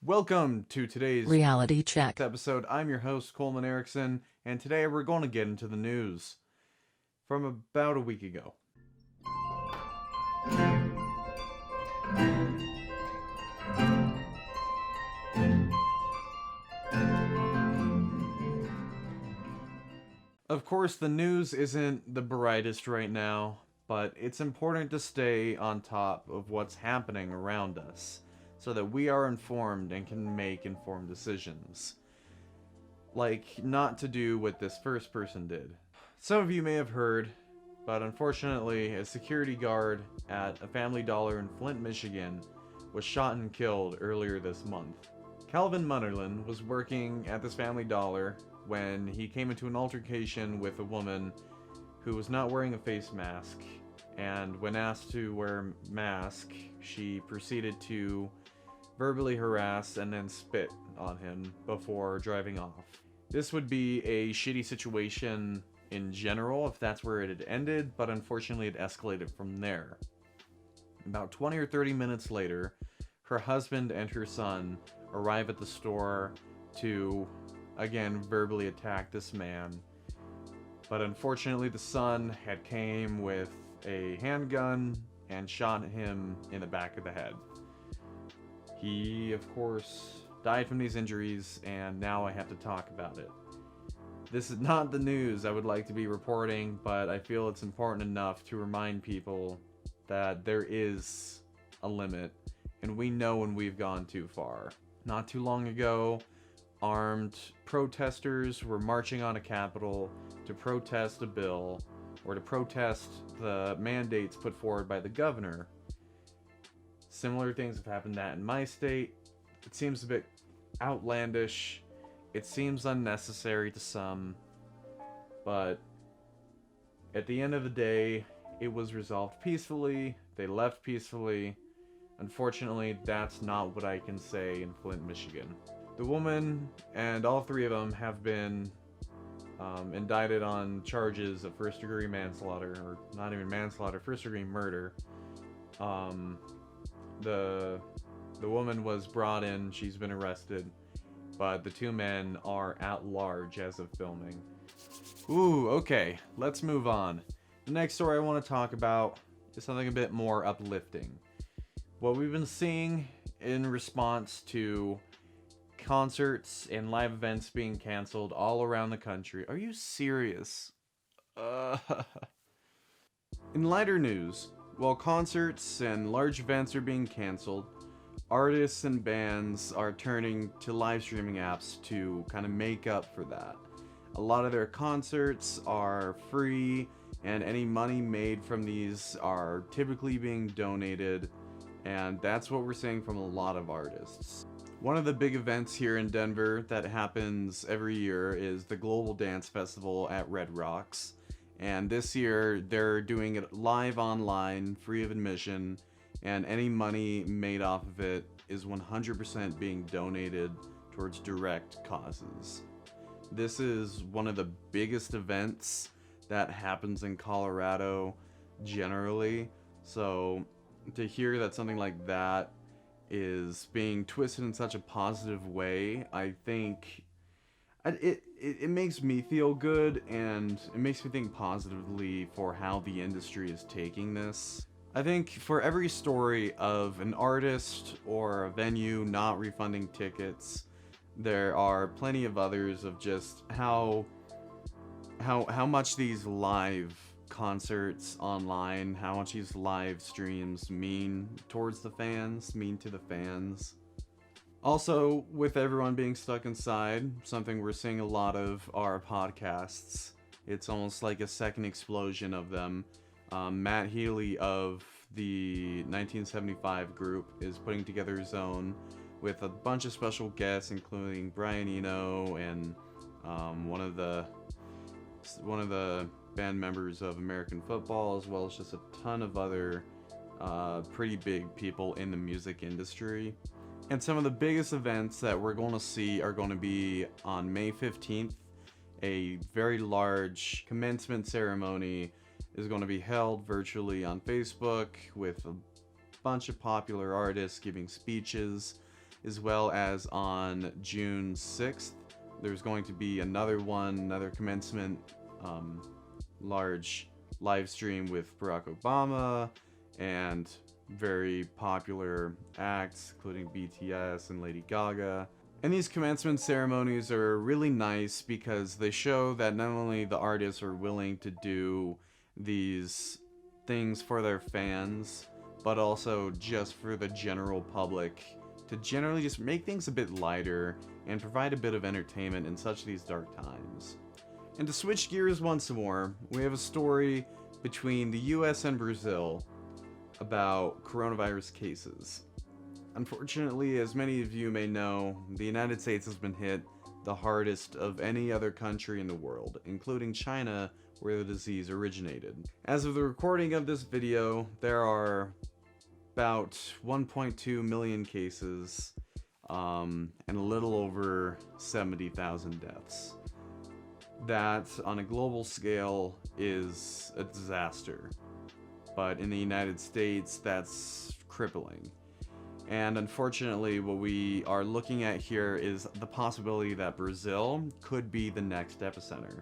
Welcome to today's Reality check. episode. I'm your host, Coleman Erickson, and today we're going to get into the news from about a week ago. Of course, the news isn't the brightest right now, but it's important to stay on top of what's happening around us so that we are informed and can make informed decisions. Like, not to do what this first person did. Some of you may have heard, but unfortunately, a security guard at a Family Dollar in Flint, Michigan was shot and killed earlier this month. Calvin Munnerlin was working at this Family Dollar when he came into an altercation with a woman who was not wearing a face mask, and when asked to wear a mask, she proceeded to verbally harass and then spit on him before driving off. This would be a shitty situation in general if that's where it had ended, but unfortunately it escalated from there. About 20 or 30 minutes later, her husband and her son arrive at the store to, again, verbally attack this man. But unfortunately the son had came with a handgun and shot him in the back of the head. He, of course, died from these injuries, and now I have to talk about it. This is not the news I would like to be reporting, but I feel it's important enough to remind people that there is a limit, and we know when we've gone too far. Not too long ago, armed protesters were marching on a Capitol to protest a bill, or to protest the mandates put forward by the governor. Similar things have happened in my state. It seems a bit outlandish. It seems unnecessary to some. But at the end of the day, it was resolved peacefully. They left peacefully. Unfortunately, that's not what I can say in Flint, Michigan. The woman and all three of them have been indicted on charges of first-degree manslaughter, or not even manslaughter, first-degree murder. The woman was brought in, she's been arrested, but the two men are at large as of filming. Ooh, okay, let's move on. The next story I want to talk about is something a bit more uplifting. What we've been seeing in response to concerts and live events being canceled all around the country. Are you serious? In lighter news, while concerts and large events are being canceled, artists and bands are turning to live streaming apps to kind of make up for that. A lot of their concerts are free, and any money made from these are typically being donated, and that's what we're seeing from a lot of artists. One of the big events here in Denver that happens every year is the Global Dance Festival at Red Rocks. And this year, they're doing it live online, free of admission, and any money made off of it is 100% being donated towards direct causes. This is one of the biggest events that happens in Colorado generally, so to hear that something like that is being twisted in such a positive way, I think it makes me feel good, and it makes me think positively for how the industry is taking this. I think for every story of an artist or a venue not refunding tickets, there are plenty of others of just how much these live concerts online, how much these live streams mean to the fans. Also, with everyone being stuck inside, something we're seeing a lot of are podcasts. It's almost like a second explosion of them. Matt Healy of the 1975 group is putting together his own with a bunch of special guests, including Brian Eno and one of the band members of American football, as well as just a ton of other pretty big people in the music industry. And some of the biggest events that we're going to see are going to be on May 15th. A very large commencement ceremony is going to be held virtually on Facebook with a bunch of popular artists giving speeches. as well as on June 6th. There's going to be another commencement, large live stream with Barack Obama and very popular acts, including BTS and Lady Gaga. And these commencement ceremonies are really nice because they show that not only the artists are willing to do these things for their fans, but also just for the general public, to generally just make things a bit lighter and provide a bit of entertainment in such these dark times. And to switch gears once more, we have a story between the US and Brazil about coronavirus cases. Unfortunately, as many of you may know, the United States has been hit the hardest of any other country in the world, including China, where the disease originated. As of the recording of this video, there are about 1.2 million cases, and a little over 70,000 deaths. That, on a global scale, is a disaster. But in the United States, that's crippling. And unfortunately, what we are looking at here is the possibility that Brazil could be the next epicenter.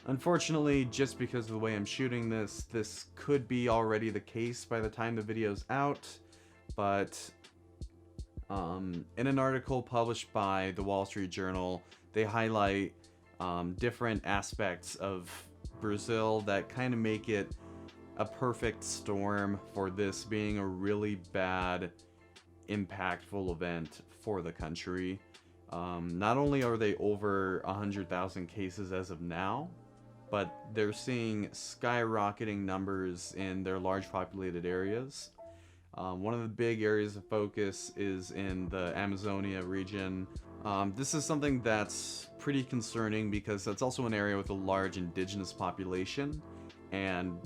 Unfortunately, just because of the way I'm shooting this could be already the case by the time the video's out, but in an article published by the Wall Street Journal, they highlight different aspects of Brazil that kind of make it a perfect storm for this being a really bad, impactful event for the country. Not only are they over 100,000 cases as of now, but they're seeing skyrocketing numbers in their large populated areas. One of the big areas of focus is in the Amazonia region. This is something that's pretty concerning because that's also an area with a large indigenous population, and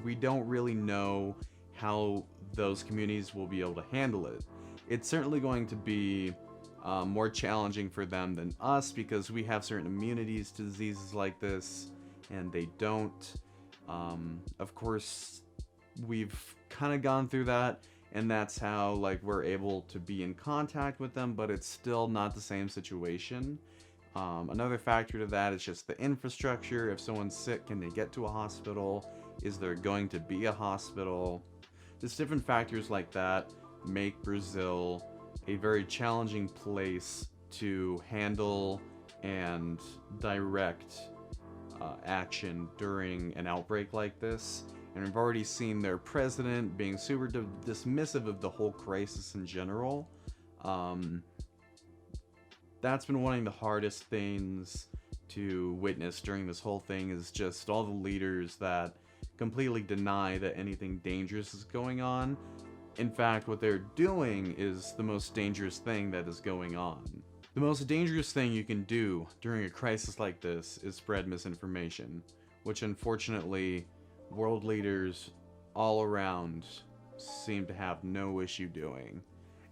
we don't really know how those communities will be able to handle it. It's certainly going to be more challenging for them than us because we have certain immunities to diseases like this, and they don't. Of course, we've kind of gone through that, and that's how we're able to be in contact with them, but it's still not the same situation. Another factor to that is just the infrastructure. If someone's sick, can they get to a hospital? Is there going to be a hospital? Just different factors like that make Brazil a very challenging place to handle and direct action during an outbreak like this. And we've already seen their president being super dismissive of the whole crisis in general. That's been one of the hardest things to witness during this whole thing, is just all the leaders that completely deny that anything dangerous is going on. In fact, what they're doing is the most dangerous thing that is going on. The most dangerous thing you can do during a crisis like this is spread misinformation, which unfortunately world leaders all around seem to have no issue doing.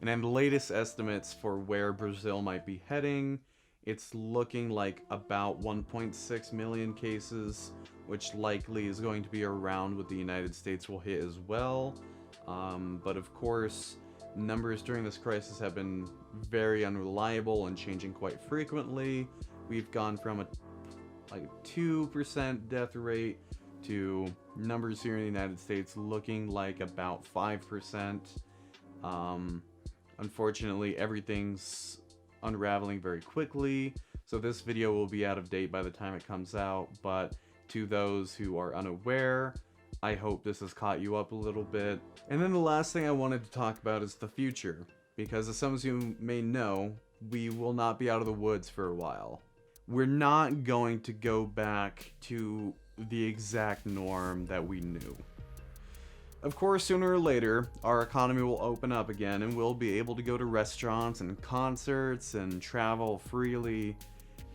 And in the latest estimates for where Brazil might be heading, it's looking like about 1.6 million cases, which likely is going to be around what the United States will hit as well. But of course, numbers during this crisis have been very unreliable and changing quite frequently. We've gone from a 2% death rate to numbers here in the United States looking like about 5%. Unfortunately, everything's unraveling very quickly, so this video will be out of date by the time it comes out, but to those who are unaware, I hope this has caught you up a little bit. And then the last thing I wanted to talk about is the future, because as some of you may know, we will not be out of the woods for a while. We're not going to go back to the exact norm that we knew. Of course, sooner or later, our economy will open up again and we'll be able to go to restaurants and concerts and travel freely,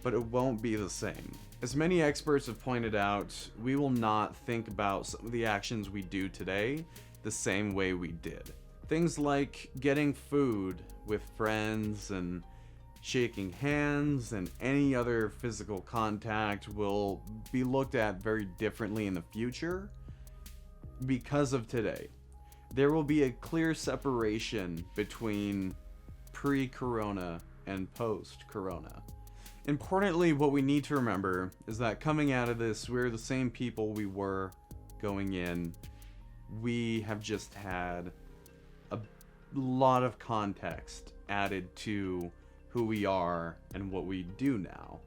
but it won't be the same. As many experts have pointed out, we will not think about some of the actions we do today the same way we did. Things like getting food with friends and shaking hands and any other physical contact will be looked at very differently in the future because of today. There will be a clear separation between pre-corona and post-corona. Importantly, what we need to remember is that coming out of this, we're the same people we were going in. We have just had a lot of context added to who we are and what we do now.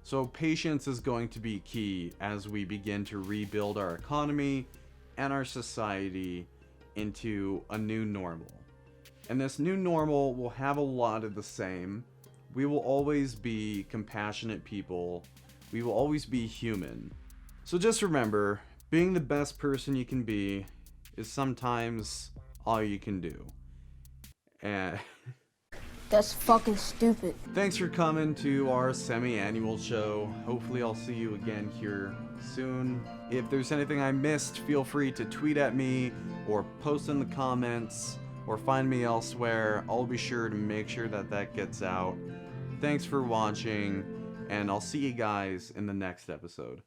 So patience is going to be key as we begin to rebuild our economy and our society into a new normal. And this new normal will have a lot of the same. We will always be compassionate people. We will always be human. So just remember, being the best person you can be is sometimes all you can do. And that's fucking stupid. Thanks for coming to our semi-annual show. Hopefully I'll see you again here soon. If there's anything I missed, feel free to tweet at me or post in the comments or find me elsewhere. I'll be sure to make sure that gets out. Thanks for watching, and I'll see you guys in the next episode.